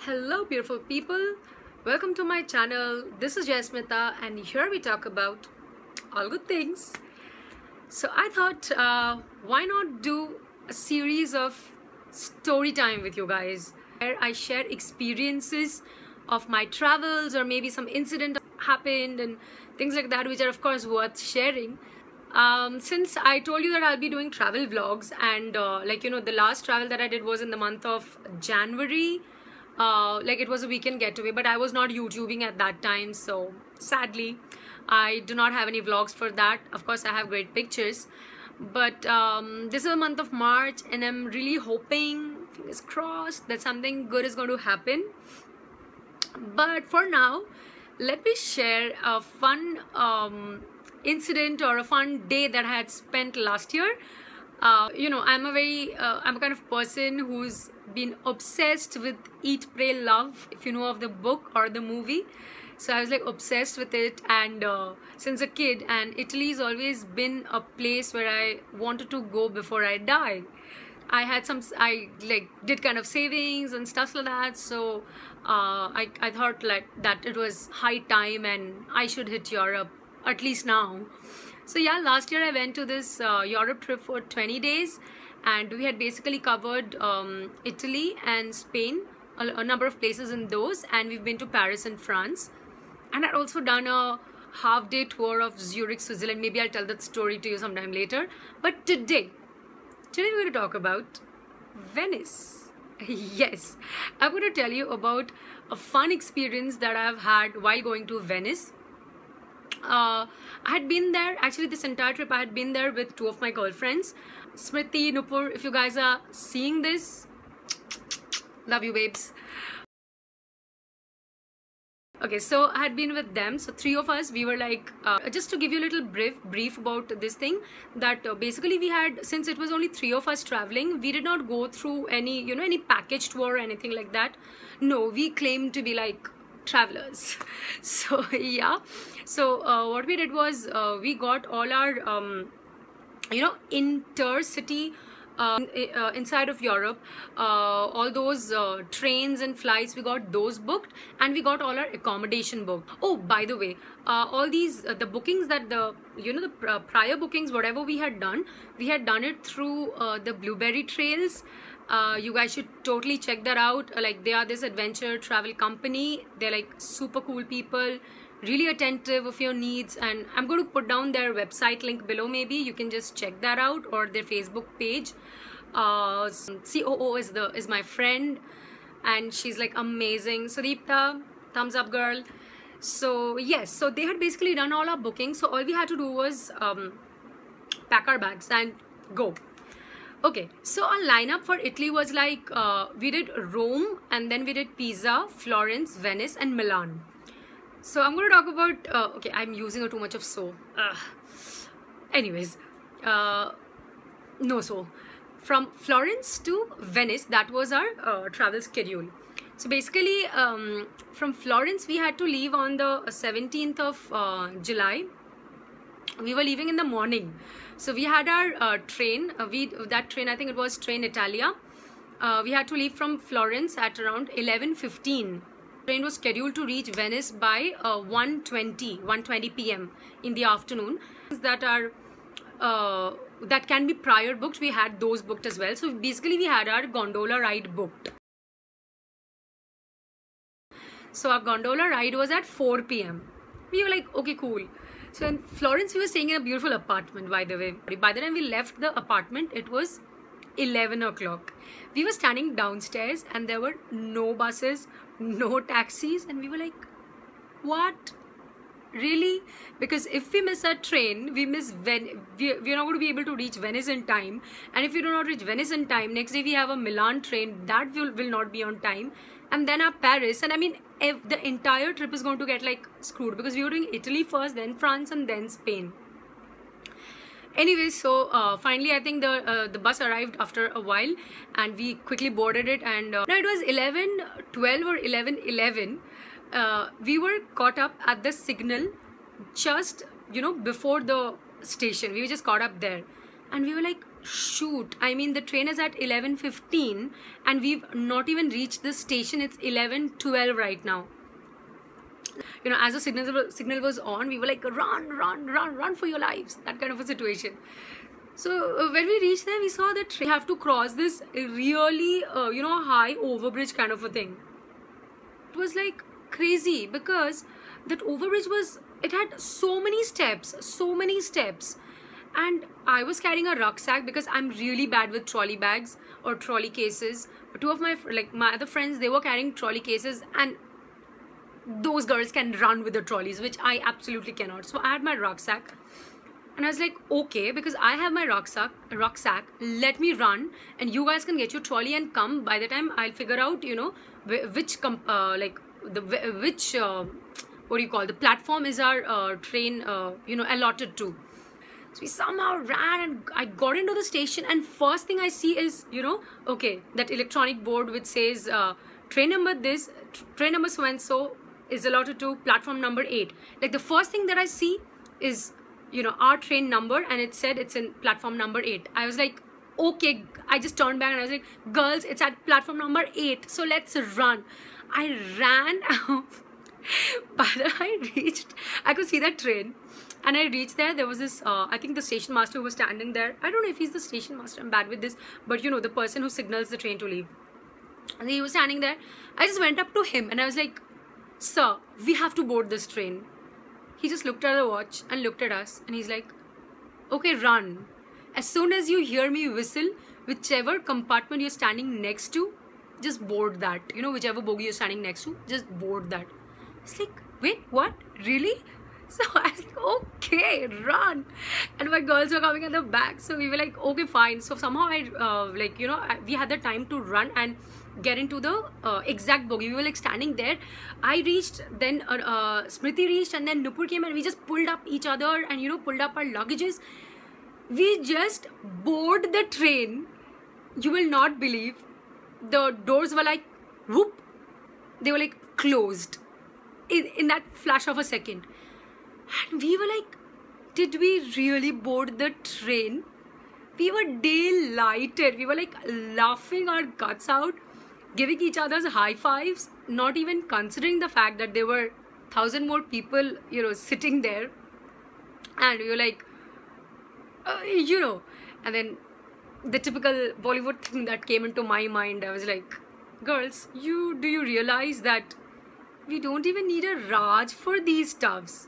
Hello beautiful people, welcome to my channel. This is Jasmita and here we talk about all good things. So I thought why not do a series of story time with you guys where I share experiences of my travels or maybe some incident happened and things like that, which are of course worth sharing. Since I told you that I'll be doing travel vlogs and the last travel that I did was in the month of January. It was a weekend getaway, but I was not YouTubing at that time, so sadly I do not have any vlogs for that. Of course I have great pictures, but this is the month of March and I'm really hoping, fingers crossed, that something good is going to happen. But for now, let me share a fun incident or a fun day that I had spent last year. I'm a kind of person who's been obsessed with Eat, Pray, Love, if you know of the book or the movie. So I was like obsessed with it, and since a kid, and Italy's always been a place where I wanted to go before I die. I did kind of savings and stuff like that, so I thought like that it was high time and I should hit Europe, at least now. So yeah, last year I went to this Europe trip for 20 days and we had basically covered Italy and Spain, a number of places in those, and we've been to Paris and France, and I'd also done a half-day tour of Zurich, Switzerland. Maybe I'll tell that story to you sometime later. But today we're going to talk about Venice. Yes, I'm going to tell you about a fun experience that I've had while going to Venice. I had been there, actually this entire trip I had been there with two of my girlfriends, Smriti, Nupur. If you guys are seeing this, love you babes. Okay, so I had been with them, so three of us, we were like, just to give you a little brief about this thing, that basically we had, since it was only three of us traveling, we did not go through any, any package tour or anything like that. No, we claimed to be like travelers. So yeah, so what we did was we got all our intercity inside of Europe, all those trains and flights, we got those booked, and we got all our accommodation booked. Oh, by the way, all these the bookings that the prior bookings, whatever we had done it through the Blueberry Trails. You guys should totally check that out. Like, they are this adventure travel company. They're like super cool people, really attentive of your needs, and I'm going to put down their website link below. Maybe you can just check that out, or their Facebook page. COO is my friend, and she's like amazing. Sudeepta, thumbs up girl. So yes, so they had basically done all our bookings, so all we had to do was pack our bags and go. Okay, so our lineup for Italy was like, we did Rome, and then we did Pisa, Florence, Venice, and Milan. So I'm going to talk about, okay, I'm using too much of so. Anyways, so from Florence to Venice, that was our travel schedule. So basically, from Florence, we had to leave on the 17th of July. We were leaving in the morning. So we had our train, that train, I think it was Train Italia. We had to leave from Florence at around 11:15. Train was scheduled to reach Venice by 1:20 p.m. in the afternoon. That are that can be prior booked. We had those booked as well. So basically we had our gondola ride booked. So our gondola ride was at 4 p.m. We were like, okay, cool. So in Florence, we were staying in a beautiful apartment, by the way. By the time we left the apartment, it was 11 o'clock. We were standing downstairs and there were no buses, no taxis, and we were like, what? Really? Because if we miss our train, we miss we're not going to be able to reach Venice in time. And if we do not reach Venice in time, next day we have a Milan train, that will not be on time. And then our Paris, and I mean, if the entire trip is going to get like screwed, because we were doing Italy first, then France, and then Spain. Anyway, so finally I think the bus arrived after a while, and we quickly boarded it, and now it was 11:12 or 11:11. We were caught up at the signal just before the station. We were just caught up there, And we were like, shoot, I mean, the train is at 11:15 and we've not even reached the station. It's 11:12 right now. You know, as the signal was on, we were like, run, run, run, run for your lives. That kind of a situation. So when we reached there, we saw that we have to cross this really, you know, high overbridge kind of a thing. It was like crazy because that overbridge was, it had so many steps, and I was carrying a rucksack because I'm really bad with trolley bags or trolley cases. Two of my other friends, they were carrying trolley cases, and those girls can run with the trolleys, which I absolutely cannot. So I had my rucksack, and I was like, okay, because I have my rucksack, let me run, and you guys can get your trolley and come. By the time I'll figure out, you know, which what do you call, the platform is our train, you know, allotted to. So we somehow ran, and I got into the station, and first thing I see is, you know, okay, that electronic board which says train number so and so is allotted to platform number 8. Like the first thing that I see is, you know, our train number, and it said it's in platform number 8. I was like, okay, I just turned back and I was like, girls, it's at platform number 8, so let's run. I ran out. By the time I could see that train, and I reached there. There was this, I think the station master who was standing there. I don't know if he's the station master, I'm bad with this, but you know, the person who signals the train to leave. And he was standing there. I just went up to him and I was like, sir, we have to board this train. He just looked at the watch and looked at us, and he's like, okay, run. As soon as you hear me whistle, whichever compartment you're standing next to, just board that. You know, whichever bogie you're standing next to, just board that. It's like, wait, what? Really? So I was like, okay, run. And my girls were coming at the back. So we were like, okay, fine. So somehow we had the time to run and get into the exact bogie. We were like standing there. I reached, then Smriti reached, and then Nupur came, and we just pulled up each other and, you know, pulled up our luggages. We just boarded the train. You will not believe. The doors were like, whoop. They were like closed in that flash of a second. And we were like, did we really board the train? We were delighted. We were like laughing our guts out, giving each other's high fives, not even considering the fact that there were 1,000 more people, you know, sitting there. And we were like, you know, and then the typical Bollywood thing that came into my mind, I was like, girls, do you realize that we don't even need a Raj for these stuffs?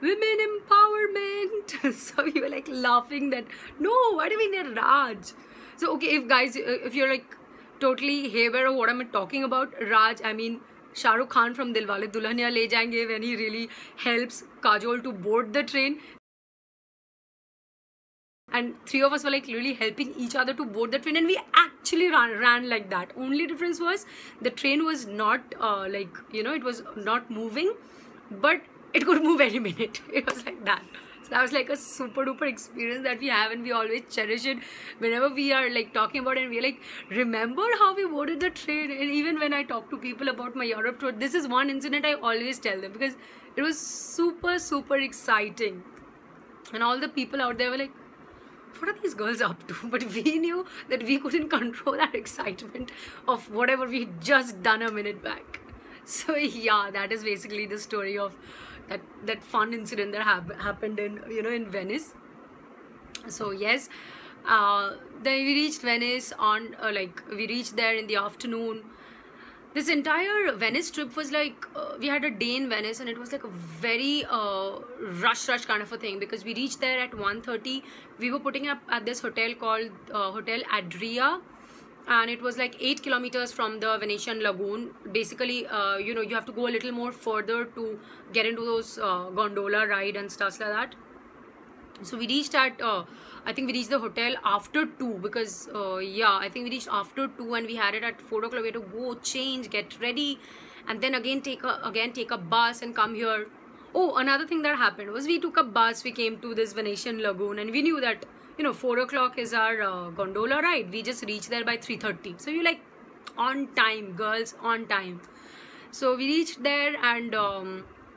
Women empowerment. So we were like laughing that, no, why do we need a Raj? So okay, if you're like totally haywire of what I'm talking about, Raj, I mean Shah Rukh Khan from Dilwale Dulhaniya Le Jayenge, when he really helps Kajol to board the train. And three of us were like really helping each other to board the train, and we actually ran like that. Only difference was the train was not like, you know, it was not moving, but it could move any minute. It was like that. So that was like a super duper experience that we have, and we always cherish it whenever we are like talking about it, and we're like, remember how we boarded the train? And even when I talk to people about my Europe tour, this is one incident I always tell them, because it was super exciting. And all the people out there were like, what are these girls up to? But we knew that we couldn't control that excitement of whatever we had just done a minute back. So yeah, that is basically the story of that fun incident that happened in, you know, in Venice. So yes, then we reached Venice on we reached there in the afternoon. This entire Venice trip was like, we had a day in Venice, and it was like a very rush kind of a thing, because we reached there at 1:30. We were putting up at this hotel called Hotel Adria, and it was like 8 kilometers from the Venetian Lagoon. Basically, you know, you have to go a little more further to get into those gondola ride and stuff like that. So we reached at I think we reached the hotel after 2, because yeah, I think we reached after 2, and we had it at 4 o'clock. We had to go change, get ready, and then again take a bus and come here. Oh, another thing that happened was we took a bus. We came to this Venetian Lagoon, and we knew that, you know, 4 o'clock is our gondola ride. We just reached there by 3:30. So we were like on time, girls, on time. So we reached there, and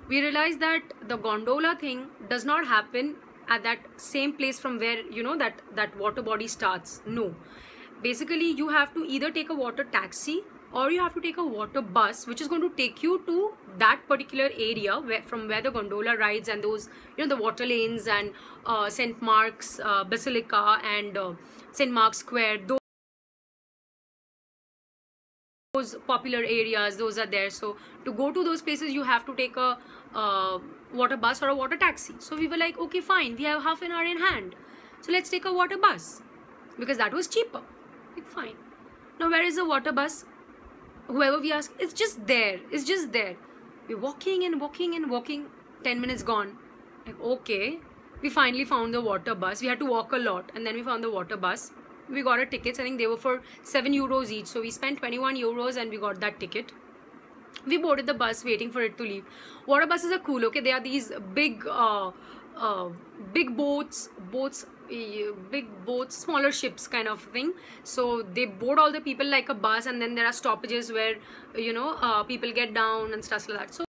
we realized that the gondola thing does not happen at that same place from where, you know, that water body starts. No, basically you have to either take a water taxi or you have to take a water bus, which is going to take you to that particular area from where the gondola rides and those, you know, the water lanes and St. Mark's Basilica and St. Mark's Square. Those popular areas, those are there. So to go to those places, you have to take a water bus or a water taxi. So we were like, okay, fine, we have half an hour in hand, so let's take a water bus, because that was cheaper. Like, fine. Now where is the water bus? Whoever we ask, it's just there, it's just there. We're walking and walking and walking. 10 minutes gone. Like, okay, we finally found the water bus. We had to walk a lot, and then we found the water bus. We got our tickets. I think they were for 7 euros each, so we spent 21 euros and we got that ticket. We boarded the bus, waiting for it to leave. Water buses are cool, okay? They are these big big boats, smaller ships kind of thing. So they board all the people like a bus, and then there are stoppages where, you know, people get down and stuff like that. So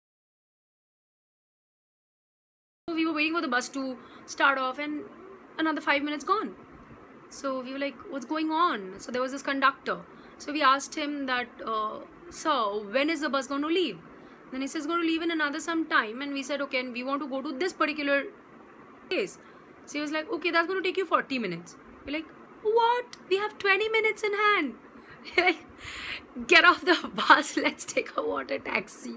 we were waiting for the bus to start off, and another 5 minutes gone. So we were like, what's going on? So there was this conductor. So we asked him that, sir, when is the bus going to leave? Then he says, it's going to leave in another some time. And we said, okay, and we want to go to this particular place. So he was like, okay, that's going to take you 40 minutes. We're like, what? We have 20 minutes in hand. Like, get off the bus, let's take a water taxi.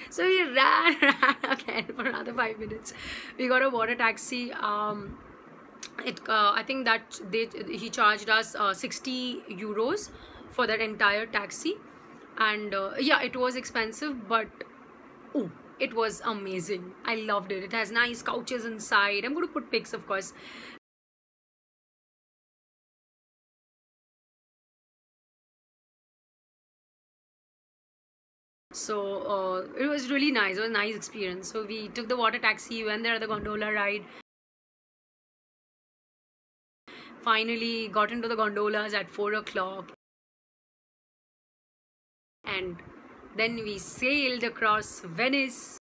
So we ran again for another 5 minutes. We got a water taxi. I think that he charged us 60 euros for that entire taxi, and yeah, it was expensive, but oh, it was amazing. I loved it. It has nice couches inside. I'm going to put pics, of course. So it was really nice. It was a nice experience. So we took the water taxi, went there at the gondola ride. Finally got into the gondolas at 4 o'clock, and then we sailed across Venice.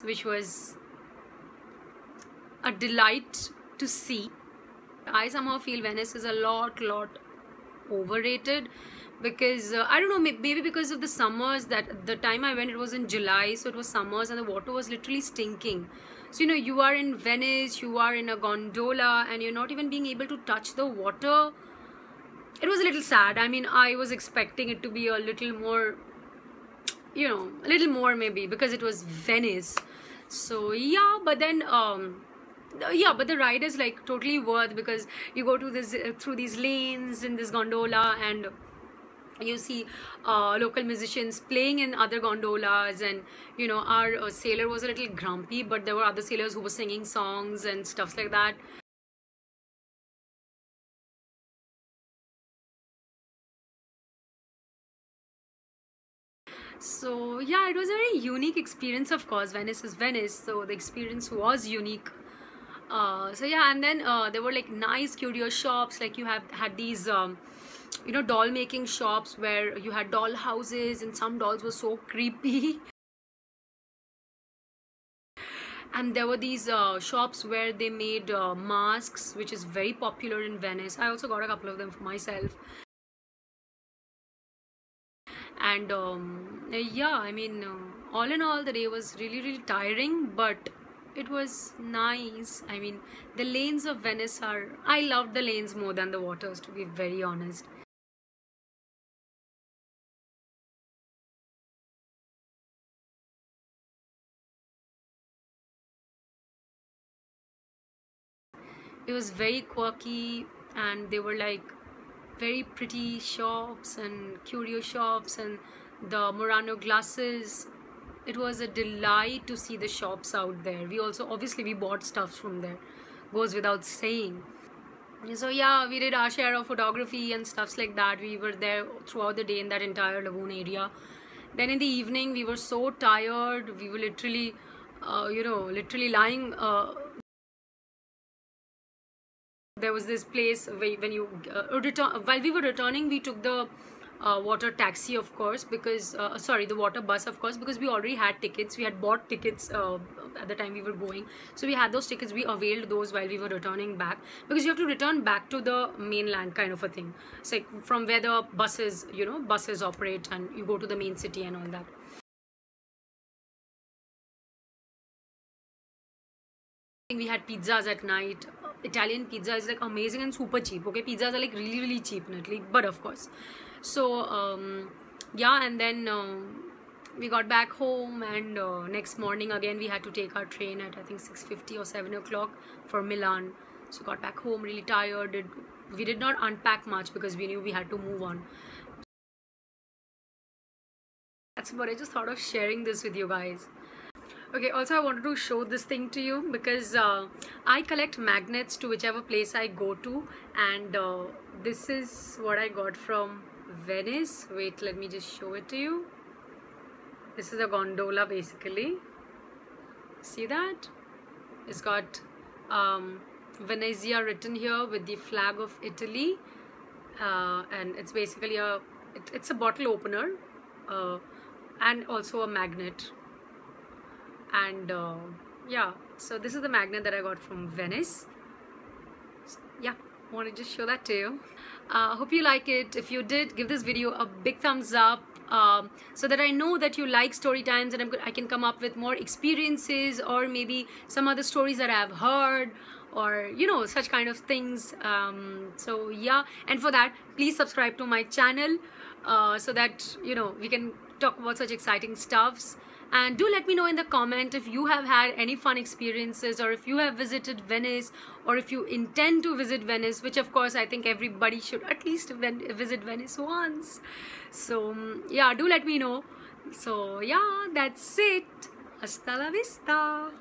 Which was a delight to see. I somehow feel Venice is a lot overrated, because I don't know, maybe because of the summers. That the time I went, it was in July, so it was summers and the water was literally stinking. So, you know, you are in Venice, you are in a gondola, and you're not even being able to touch the water. It was a little sad. I mean, I was expecting it to be a little more, you know, a little more maybe, because it was Venice. So yeah, but then yeah, but the ride is like totally worth, because you go to this through these lanes in this gondola, and you see local musicians playing in other gondolas. And you know, our sailor was a little grumpy, but there were other sailors who were singing songs and stuff like that. So yeah, it was a very unique experience. Of course, Venice is Venice, so the experience was unique. So yeah, and then there were like nice curio shops. Like you have had these you know, doll making shops where you had doll houses, and some dolls were so creepy. And there were these shops where they made masks, which is very popular in Venice. I also got a couple of them for myself. And yeah, I mean, all in all, the day was really tiring, but it was nice. I mean, the lanes of Venice are, I loved the lanes more than the waters, to be very honest. It was very quirky, and they were like very pretty shops and curio shops, and the Murano glasses. It was a delight to see the shops out there. We also, obviously, we bought stuff from there, goes without saying. So yeah, we did our share of photography and stuffs like that. We were there throughout the day in that entire lagoon area. Then in the evening, we were so tired. We were literally you know, literally lying. There was this place where when you while we were returning, we took the water taxi, of course, because sorry, the water bus, of course, because we already had tickets. We had bought tickets at the time we were going, so we had those tickets. We availed those while we were returning back, because you have to return back to the mainland, kind of a thing. It's like from where the buses, you know, buses operate, and you go to the main city and all that. We had pizzas at night. Italian pizza is like amazing and super cheap. Okay, pizzas are like really cheap in Italy, but of course. So yeah, and then we got back home, and next morning again we had to take our train at I think 6:50 or 7 o'clock for Milan. So got back home really tired. We did not unpack much because we knew we had to move on. That's what I just thought of sharing this with you guys. Okay, also I wanted to show this thing to you because I collect magnets to whichever place I go to, and this is what I got from Venice. Wait, let me just show it to you. This is a gondola basically. See that? It's got Venezia written here with the flag of Italy, and it's basically it's a bottle opener and also a magnet. And yeah, so this is the magnet that I got from Venice. So, yeah, I want to just show that to you. Hope you like it. If you did, give this video a big thumbs up, so that I know that you like story times, and I can come up with more experiences, or maybe some other stories that I've heard, or you know, such kind of things. So yeah, and for that please subscribe to my channel, so that you know we can talk about such exciting stuffs. And do let me know in the comment if you have had any fun experiences, or if you have visited Venice, or if you intend to visit Venice, which of course I think everybody should at least visit Venice once. So yeah, do let me know. So yeah, that's it. Hasta la vista.